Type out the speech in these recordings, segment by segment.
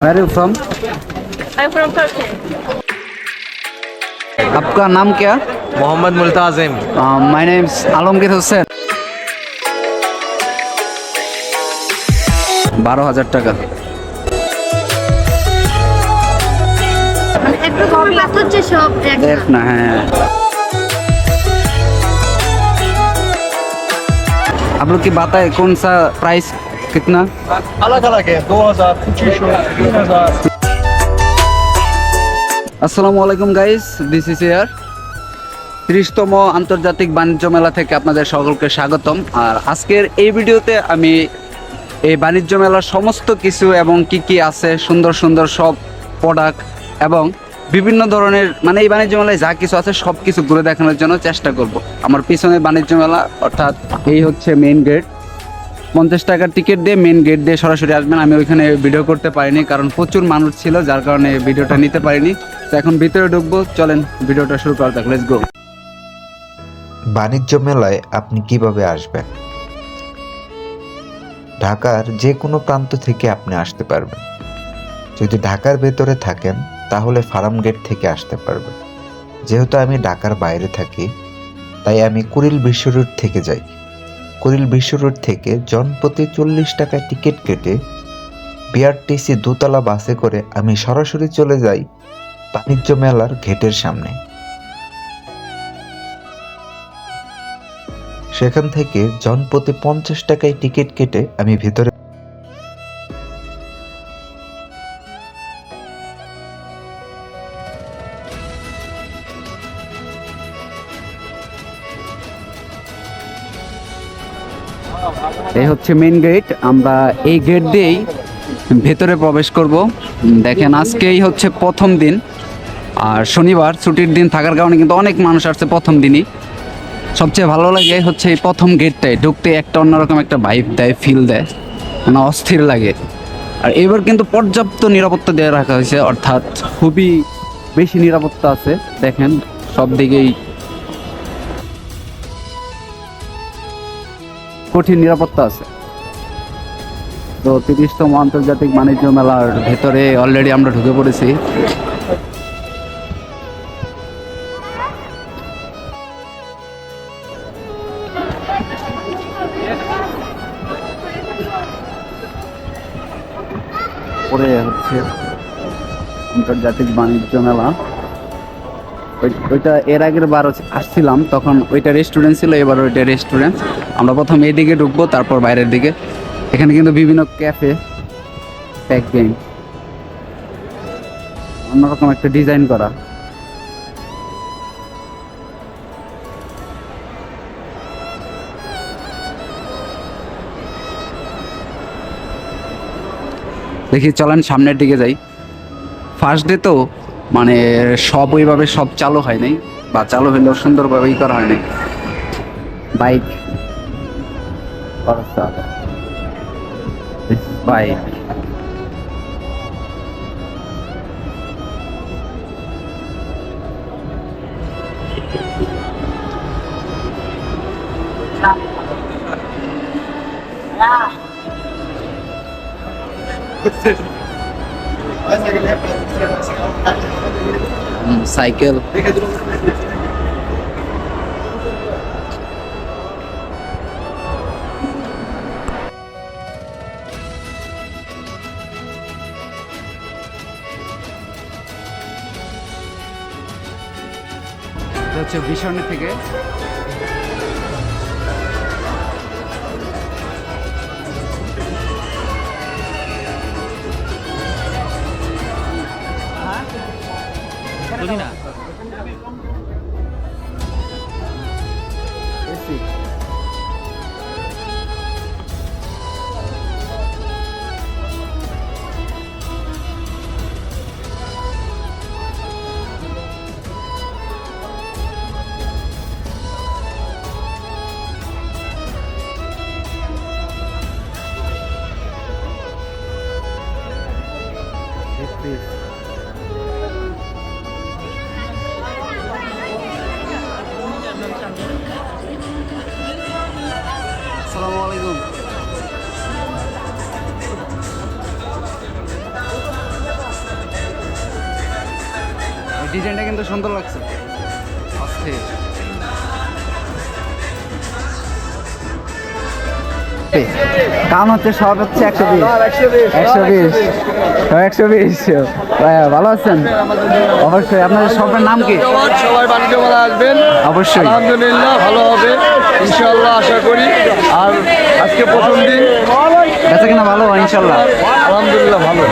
Where are you from? I'm from Turkey. आपका नाम क्या? Mohammed मुल्ताजिम। My name is Alamgir Hossain. 12,000 টাকা। একটু কপি হচ্ছে সব দেখ না হ্যাঁ। आप लोग की बताए कौन सा प्राइस कितना? अलग अलग है 2000 2500 3000। আসসালামু আলাইকুম গাইস, দিস ইজ এয়ার 30তম আন্তর্জাতিক বাণিজ্য মেলা থেকে আপনাদের সকলকে স্বাগতম। আর আজকের এই ভিডিওতে আমি এই বাণিজ্য মেলার সমস্ত কিছু এবং কি কি আছে সুন্দর সুন্দর সব প্রোডাক্ট এবং বিভিন্ন ধরনের মানে এই বাণিজ্য মেলায় যা কিছু আছে সব কিছু ঘুরে দেখানোর জন্য চেষ্টা করব। আমার পিছনে বাণিজ্য মেলা, অর্থাৎ এই হচ্ছে মেইন গেট। 50 টাকার টিকিট দিয়ে মেইন গেট দিয়ে সরাসরি আসবেন। আমি ওইখানে ভিডিও করতে পারিনি কারণ প্রচুর মানুষ ছিল, যার কারণে ভিডিওটা নিতে পারিনি। তো এখন ভিতরে ঢুকবো, চলেন ভিডিওটা শুরু করা যাক, লেটস গো। বাণিজ্য মেলায় আপনি কিভাবে আসবেন? ঢাকার যে কোনো প্রান্ত থেকে আপনি আসতে পারবেন। যদি ঢাকার ভেতরে থাকেন তাহলে ফার্ম গেট থেকে আসতে পারবেন। যেহেতু আমি ঢাকার বাইরে থাকি তাই আমি কুড়িল বিশ্ব রোড থেকে যাই। কুড়িল বিশ্ব রোড থেকে জনপ্রতি 40 টাকায় টিকিট কেটে বিআরটিসি দোতলা বাসে করে আমি সরাসরি চলে যাই বাণিজ্য মেলার গেটের সামনে। সেখান থেকে জনপ্রতি 50 টাকায় টিকিট কেটে আমি ভিতরে এই হচ্ছে মেইন গেট। আমরা এই গেট দিয়েই ভেতরে প্রবেশ করব। দেখেন আজকেই হচ্ছে প্রথম দিন, আর শনিবার ছুটির দিন থাকার কারণে কিন্তু অনেক মানুষ আসছে প্রথম দিনই। সবচেয়ে ভালো লাগে হচ্ছে এই প্রথম গেটটায় ঢুকতে, একটা অন্যরকম একটা ভাইব দেয়, ফিল দেয়, মানে অস্থির লাগে। আর এবার কিন্তু পর্যাপ্ত নিরাপত্তা দিয়ে রাখা হয়েছে, অর্থাৎ খুবই বেশি নিরাপত্তা আছে। দেখেন সব দিকেই কঠিন নিরাপত্তা আছে। তো 30তম আন্তর্জাতিক বাণিজ্য মেলার ভেতরে অলরেডি আমরা ঢুকে পড়েছি। পরে হচ্ছে আন্তর্জাতিক বাণিজ্য মেলা, ওইটা এর আগের বার আসছিলাম তখন ওইটা রেস্টুরেন্ট ছিল, এবার ওইটা রেস্টুরেন্ট। আমরা প্রথম এইদিকে ঢুকবো, তারপর বাইরের দিকে। এখানে কিন্তু বিভিন্ন ক্যাফে, প্যাক গেম, অন্যরকম একটা ডিজাইন করা। দেখি চলেন সামনের দিকে যাই। ফার্স্ট ডে তো মানে সব ওইভাবে সব চালু হয় নাই, বা চালু হইলেও সুন্দরভাবেই করা হয় নাই। বাইক বাইক সাইকেল, হচ্ছে ভীষণের থেকে বুঝি না। আসসালামু আলাইকুম। ডিজাইনটা কিন্তু সুন্দর লাগছে। অস্থির। দাম হচ্ছে সব হচ্ছে 120 ভাইয়া ভালো আছেন? অবশ্যই। আপনাদের শপের নাম কি? সবাই বাণিজ্য মেলা আসবেন, অবশ্যই। আলহামদুলিল্লাহ ভালো হবে ইনশাআল্লাহ আশা করি। আর আজকে প্রথম দিন, বেচা কিনা ভালো হয় ইনশাল্লাহ? আলহামদুলিল্লাহ ভালো।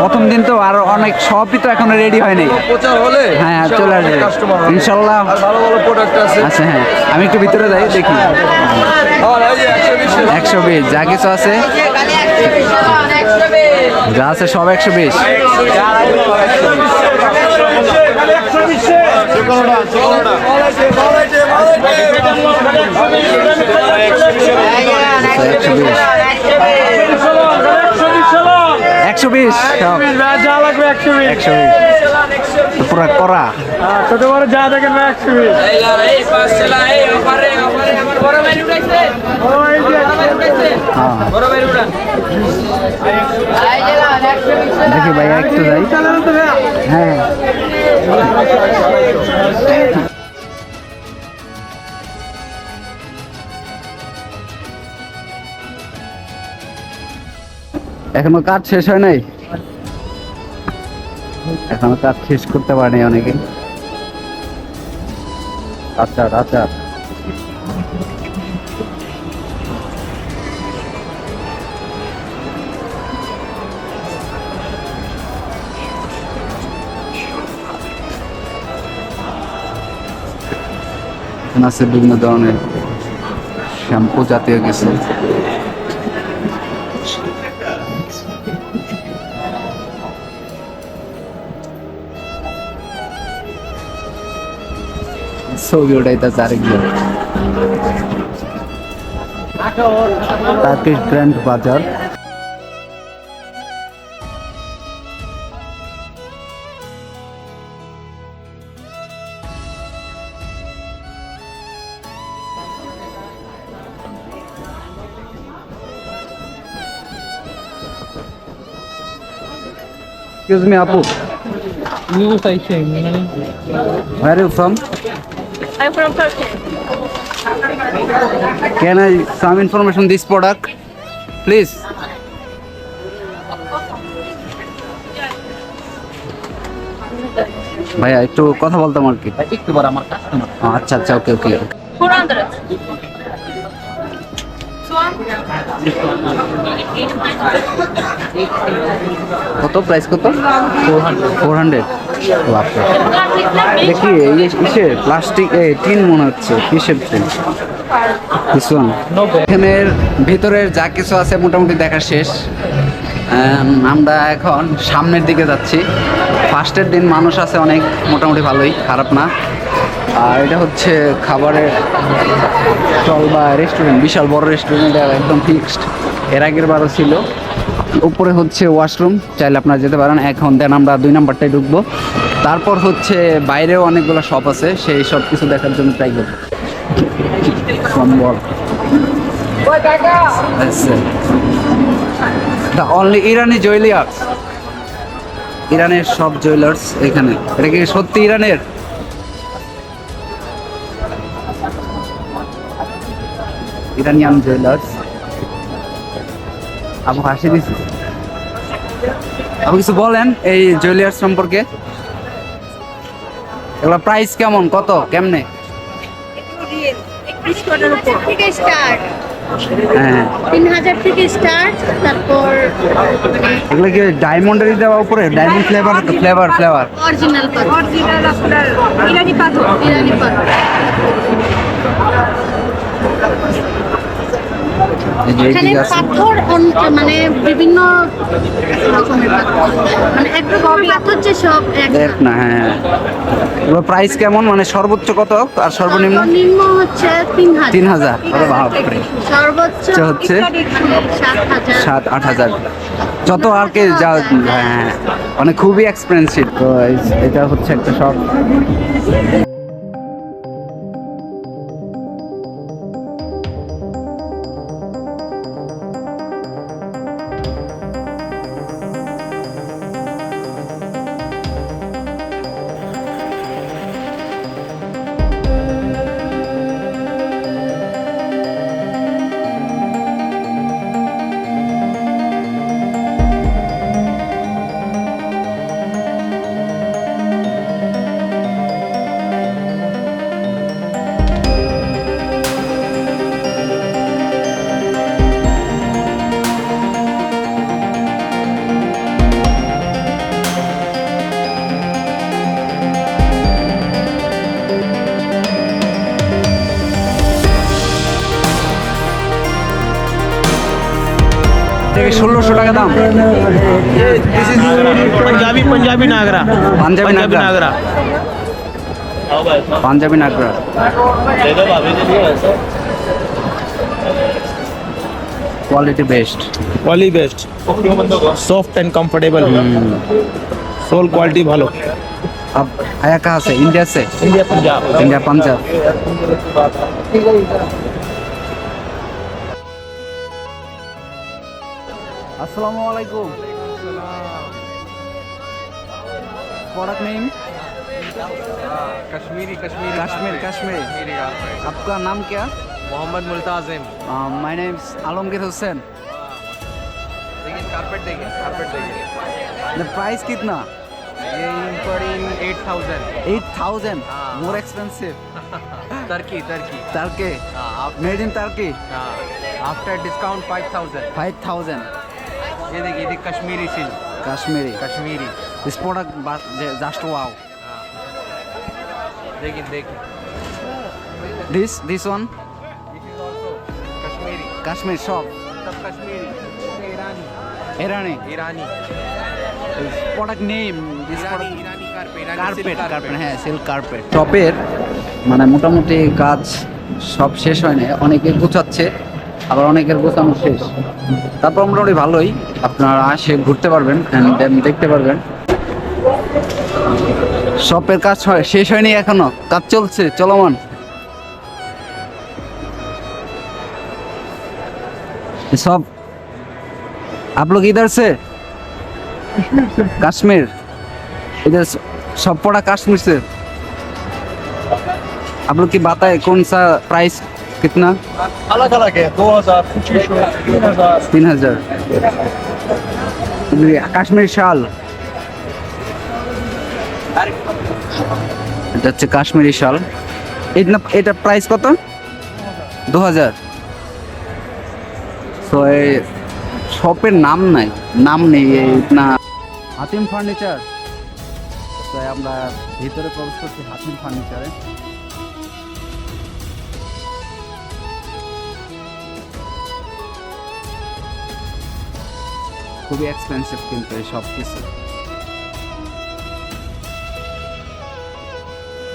প্রথম দিন তো আর অনেক সবই তো এখনো রেডি হয়নি। প্রচার হলে হ্যাঁ চলে আসবে কাস্টমার ইনশাল্লাহ। আর ভালো ভালো প্রোডাক্ট আছে। আচ্ছা হ্যাঁ, আমি একটু ভিতরে যাই দেখি। আর এই যে 120 120 যা কিছু আছে, যা আছে সব 120। একশো বিশ যা লাগবে 120, 120 পুরা করা। ছোট বড় যা দেখেন 120। দেখি ভাই একটু যাই। হ্যাঁ এখনো কাজ শেষ হয় নাই, এখনো কাজ শেষ করতে পারেনি অনেকে। আচ্ছা আচ্ছা এখানে আছে বিভিন্ন ধরনের শ্যাম্পু জাতীয় কিছু। ছবি ওটাইতেছে আরেকজন। টার্কিশ গ্র্যান্ড বাজার। Excuse me, Apu. Where are you from? I'm from Turkey. Can I some information this product, please? ভাইয়া একটু কথা বলতাম আর কি। একটু বড় আমার কাস্টমার। আচ্ছা আচ্ছা ওকে ওকে। 400. কত প্রাইস কত? 400। দেখি এই কিসের প্লাস্টিক টিন মনে হচ্ছে, কিসের টিন? এখানের ভিতরের যা কিছু আছে মোটামুটি দেখা শেষ। আমরা এখন সামনের দিকে যাচ্ছি। ফার্স্টের দিন মানুষ আছে অনেক, মোটামুটি ভালোই, খারাপ না। আর এটা হচ্ছে খাবারের স্টল বা রেস্টুরেন্ট, বিশাল বড় রেস্টুরেন্ট, একদম ফিক্সড। এর আগের বারও ছিল। উপরে হচ্ছে ওয়াশরুম, চাইলে আপনারা যেতে পারেন। এখন দেন আমরা 2 নাম্বারটায় ঢুকবো। তারপর হচ্ছে বাইরেও অনেকগুলো শপ আছে, সেই সব কিছু দেখার জন্য ট্রাই করবো। সম্বল দ্য অনলি ইরানি জুয়েলার্স, ইরানের সব জুয়েলার্স এখানে। এটা কি সত্যি ইরানের? Iranian jewellers. আপু হাসি দিছি। আপু কিছু বলেন এই জুয়েলার্স সম্পর্কে। এগুলো প্রাইস কেমন, কত, কেমনে? থেকে স্টার্ট, হ্যাঁ 3000 থেকে স্টার্ট। তারপর এগুলো কি ডায়মন্ডের দেওয়া উপরে? ডায়মন্ড ফ্লেভার ফ্লেভার অরিজিনাল পাথর, অরিজিনাল আপনার ইরানি পাথর, ইরানি পাথর। এখানে পাথর মানে বিভিন্ন রকমের পাথর, মানে একরকম পাথর যে সব এক দেখ না। হ্যাঁ এগুলো প্রাইস কেমন, মানে সর্বোচ্চ কত আর সর্বনিম্ন? সর্বনিম্ন হচ্ছে 3000। 3000। আরে বাপরে। সর্বোচ্চ হচ্ছে 7000, 7-8 হাজার, যত আর কি যা। হ্যাঁ মানে খুবই এক্সপেন্সিভ। তো এটা হচ্ছে একটা শপ। এটা কি 1600 টাকা দাম? पंजाबी पंजाबी नागरा পাঞ্জাবি নাগরা। नागरा পাঞ্জাবি নাগরা। Quality best. वाली best soft and comfortable sole quality ভালো अब आया कहाँ से? इंडिया से? India Punjab India Punjab. अस्सलाम वालेकुम। Product name? कश्मीरी कश्मीर कश्मीर। आपका नाम क्या? Mohammed Multazim. My name is Alamgir Hussain. देखिए कारपेट देखिए द प्राइस कितना? ये in 8000 8000 more expensive. Turkey Turkey made in Turkey. After discount 5000 5000 ये देखिए Kashmiri silk Kashmiri. Kashmiri this product just wow. देखिए this one Kashmiri Kashmir shop सब कश्मीरी ईरानी। ईरानी প্রোডাক্ট নেম দিস ईरानी ईरानी कारपेट কার্পেট কার্পেট হ্যাঁ সিল্ক কার্পেট। টপের মানে মোটামুটি কাজ সব শেষ হয় না, অনেকে গোছাচ্ছে আবার অনেকের গোছানো শেষ। তারপর মোটামুটি ভালোই, আপনারা আসে ঘুরতে পারবেন and then দেখতে পারবেন। শপের কাজ শেষ হয়নি এখনো, কাজ চলছে চলমান। सब आप लोग इधर से? कश्मीर। इधर सब पड़ा कश्मीर से। आप लोग की बताए कौन सा प्राइस कितना? अलग अलग है 2000 2500 3000 3000 কাশ্মীর শাল। এটা হচ্ছে কাশ্মীরি শাল। এটা প্রাইস কত? 2000। তো এই শপের নাম নেই না। হাতিম ফার্নিচার। তো আমরা ভিতরে প্রবেশ করছি হাতিম ফার্নিচারে। খুবই এক্সপেন্সিভ কিন্তু এই সব কিছু।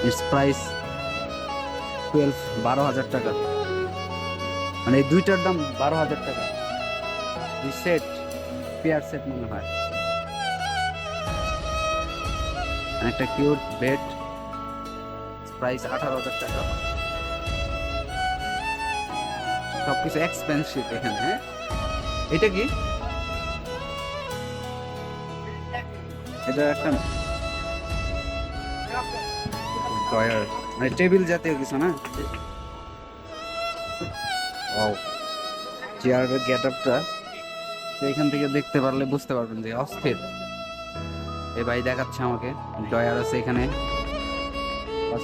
ইটস প্রাইস 12,000 টাকা, মানে এই দুইটার দাম 12,000 টাকা। দুই সেট পেয়ার সেট মনে হয়। একটা কিউট বেড প্রাইস 18,000 টাকা। সবকিছু এক্সপেন্সিভ এখানে। হ্যাঁ এটা কি? এটা একটা ড্রয়ার মানে টেবিল জাতীয় কিছু না? ওয়াও, চেয়ারের গেটআপটা এখান থেকে দেখতে পারলে বুঝতে পারবেন যে অস্থির। এই ভাই দেখাচ্ছে আমাকে ড্রয়ার আছে এখানে,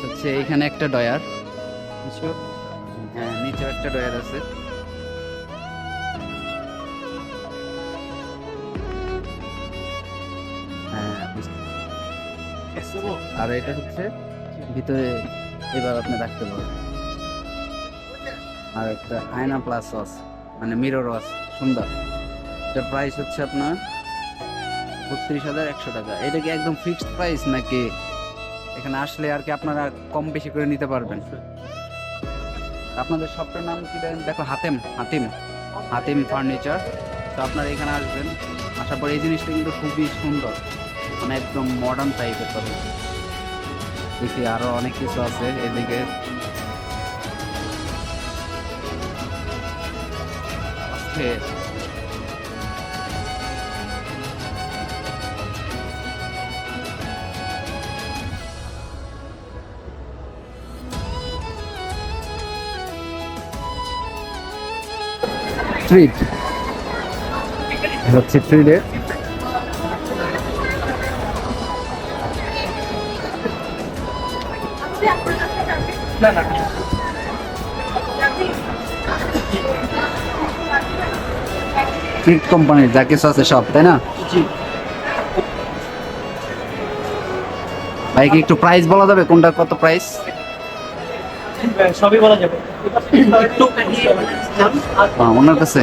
হচ্ছে এইখানে একটা ড্রয়ার, হ্যাঁ নিচেও একটা ড্রয়ার আছে। হ্যাঁ আর এটা হচ্ছে ভিতরে এবার আপনি রাখতে পারবেন। আর একটা আয়না প্লাস ওয়াশ মানে মিরর ওয়াশ, সুন্দর। এটার প্রাইস হচ্ছে আপনার 32,100 টাকা। এটা কি একদম ফিক্সড প্রাইস নাকি এখানে আসলে আর কি আপনারা কম বেশি করে নিতে পারবেন? আপনাদের শপটার নাম কি দেখো? হাতিম ফার্নিচার। তো আপনারা এখানে আসবেন, আসার পর এই জিনিসটা কিন্তু খুবই সুন্দর, মানে একদম মডার্ন টাইপের। তবে দেখি আরো অনেক কিছু আছে এদিকে। ট্রিট হচ্ছে ট্রিটে ট্রিট কোম্পানির যা কিছু আছে সব, তাই না? ভাই কি একটু প্রাইস বলা যাবে কোনটা কত প্রাইস? সবই বলা যাবে ওনার কাছে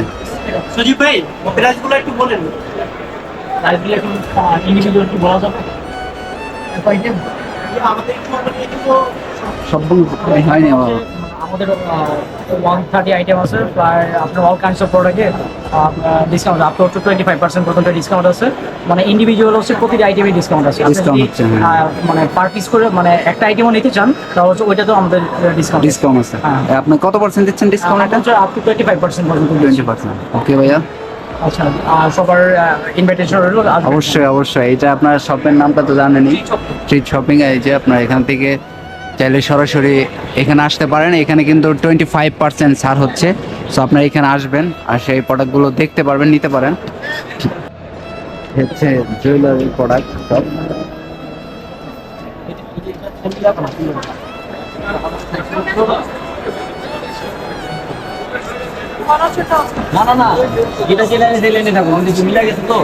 সুজিব ভাই প্রাইসগুলো একটু বলেন। প্রাইসগুলো একটু ইন্ডিভিজুয়াল একটু বলা যাবে? আমাদের একটু সবগুলো হয়নি আমার। আমাদের 130 আইটেম আছে, প্রায় আপনার অল কাইন্ডস অফ প্রোডাক্টে ডিসকাউন্ট আপ টু 25% পর্যন্ত ডিসকাউন্ট আছে। মানে ইন্ডিভিজুয়াল হচ্ছে প্রতিটি আইটেমে ডিসকাউন্ট আছে। আপনি Discount যদি, হচ্ছে, হ্যাঁ। মানে পার পিস করে মানে একটা আইটেমও নিতে চান তাহলে হচ্ছে ওইটা তো আমাদের ডিসকাউন্ট ডিসকাউন্ট আছে। হ্যাঁ। আপনি কত পার্সেন্ট দিচ্ছেন ডিসকাউন্ট এটা? আপ টু 25% পর্যন্ত 20%। ওকে ভাইয়া, আচ্ছা, আর সবার ইনভাইটেশন রইল। অবশ্যই অবশ্যই। এটা আপনার শপের নামটা তো জানেনই, স্ট্রিট শপিং। এই যে আপনার এখান থেকে চাইলে সরাসরি এখানে আসতে পারেন। এখানে কিন্তু 25% ছাড় হচ্ছে। সো আপনারা এখানে আসবেন আর সেই প্রোডাক্টগুলো দেখতে পারবেন, নিতে পারেন। হচ্ছে জুয়েলারি প্রোডাক্ট সব। না না না, এটা চ্যালেঞ্জ থাকবো কিন্তু মিলা গেছে তো।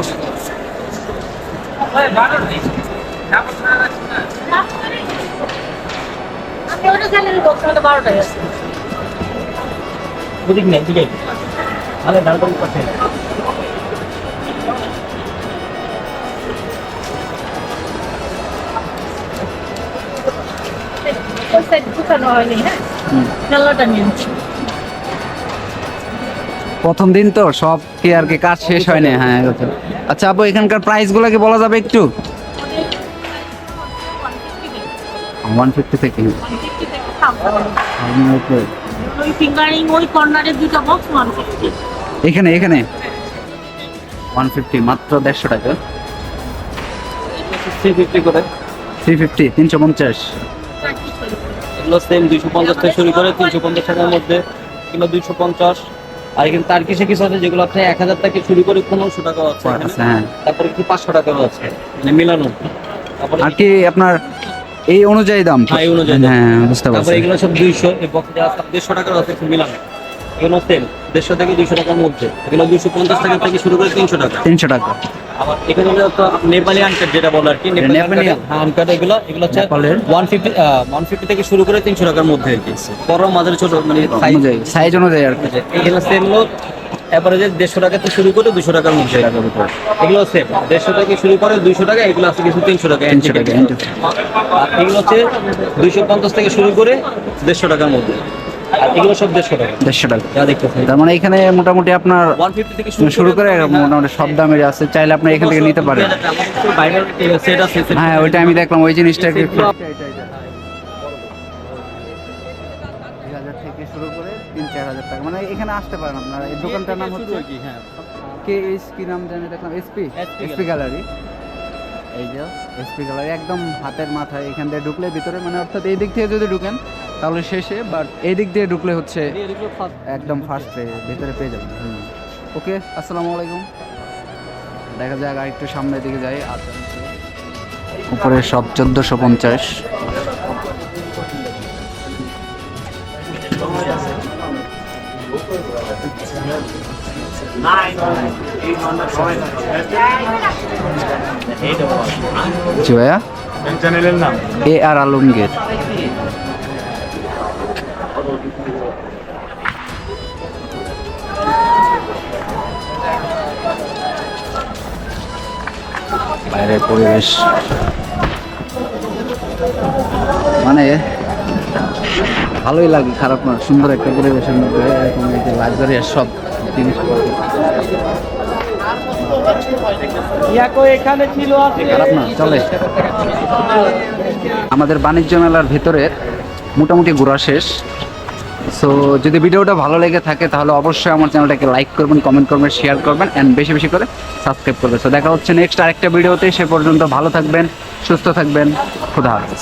আমি ওটা জানি বক্স মধ্যে 12টাই আছে। বুঝিস না ঠিক আছে, তাহলে দাঁড় করে করতে ওই সাইড ঢুকানো হয়নি, হ্যাঁ জানলাটা নিয়ে নিচ্ছি। প্রথম দিন তো সব কি আর কি কাজ শেষ হয় না। হ্যাঁ এরকম। আচ্ছা আপু, এখানকার প্রাইসগুলো কি বলা যাবে একটু? 150 থেকে। ওই ফিঙ্গারিং ওই কর্নারের দুটো বক্স 150। এখানে এখানে 150, মাত্র 150 টাকা। 350 করে 350, 350। এগুলো সেম 250 থেকে শুরু করে 350 টাকার মধ্যে, কিংবা 250। আর এখানে তার কিছু কিছু আছে যেগুলো আপনি 1000 থেকে শুরু করে 1500 টাকা আছে এখানে। আচ্ছা, হ্যাঁ। তারপরে কি 500 টাকাও আছে, মানে মিলানো। তারপরে আর কি আপনার এই অনুযায়ী দাম? হ্যাঁ, এই অনুযায়ী দাম। হ্যাঁ বুঝতে তারপরে পারছি। এগুলো সব 200, এই বক্সে আছে 150 টাকার আছে একটু মিলানো। এগুলো সেম 150 থেকে 200 টাকার মধ্যে। এগুলো 250 টাকা থেকে শুরু করে 300 টাকা। 300 টাকা। আবার এখানে তো নেপালি আনকাট যেটা বলে আর কি, নেপালি আনকাট এগুলো হচ্ছে নেপালের? 150 থেকে শুরু করে 300 টাকার মধ্যে আর কি। বড় মাঝারি ছোট মানে সাইজ অনুযায়ী, সাইজ অনুযায়ী আর কি। এগুলো সেম লোক এভারেজে 150 টাকা থেকে শুরু করে 200 টাকার মধ্যে। এগুলো সেম 150 থেকে শুরু করে 200 টাকা। এগুলো আছে কিছু 300 টাকা। 300 টাকা। আর এগুলো হচ্ছে 250 থেকে শুরু করে 150 টাকার মধ্যে। আর এগুলো সব 150 টাকা। 150 টাকা। যা দেখতেছেন তার মানে এখানে মোটামুটি আপনার 150 থেকে শুরু করে মোটামুটি সব দামের আছে। চাইলে আপনি এখান থেকে নিতে পারেন। বাইরের সেট আছে। হ্যাঁ ওইটা আমি দেখলাম, ওই জিনিসটা একটু 2000 থেকে শুরু করে 3-4000 টাকা। মানে এখানে আসতে পারেন আপনারা। এই দোকানটার নাম হচ্ছে হ্যাঁ, KS, কি নাম জানি দেখলাম, SP গ্যালারি। এই যে SP গ্যালারি একদম হাতের মাথায়। এখান থেকে ঢুকলে ভিতরে, মানে অর্থাৎ এই দিক থেকে যদি ঢুকেন তাহলে শেষে, বাট এই দিক দিয়ে ঢুকলে হচ্ছে একদম ফার্স্টে ভিতরে পেয়ে যাবেন। ওকে, আসসালামু আলাইকুম। দেখা যাক আর একটু সামনের দিকে যাই। উপরে সব 1450। জি ভাইয়া, চ্যানেলের নাম AR আলমগীর। বাইরের পরিবেশ মানে ভালোই লাগে, খারাপ না। সুন্দর একটা পরিবেশের মধ্যে এরকম এই যে লাক্সারিয়াস সব জিনিসপত্র, এখানে ছিল খারাপ না, চলে। আমাদের বাণিজ্য মেলার ভেতরে মোটামুটি ঘোরা শেষ। সো যদি ভিডিওটা ভালো লেগে থাকে তাহলে অবশ্যই আমার চ্যানেলটাকে লাইক করবেন, কমেন্ট করবেন, শেয়ার করবেন অ্যান্ড বেশি বেশি করে সাবস্ক্রাইব করবেন। সো দেখা হচ্ছে নেক্সট আরেকটা ভিডিওতে। সে পর্যন্ত ভালো থাকবেন, সুস্থ থাকবেন। খুদা হাফেজ।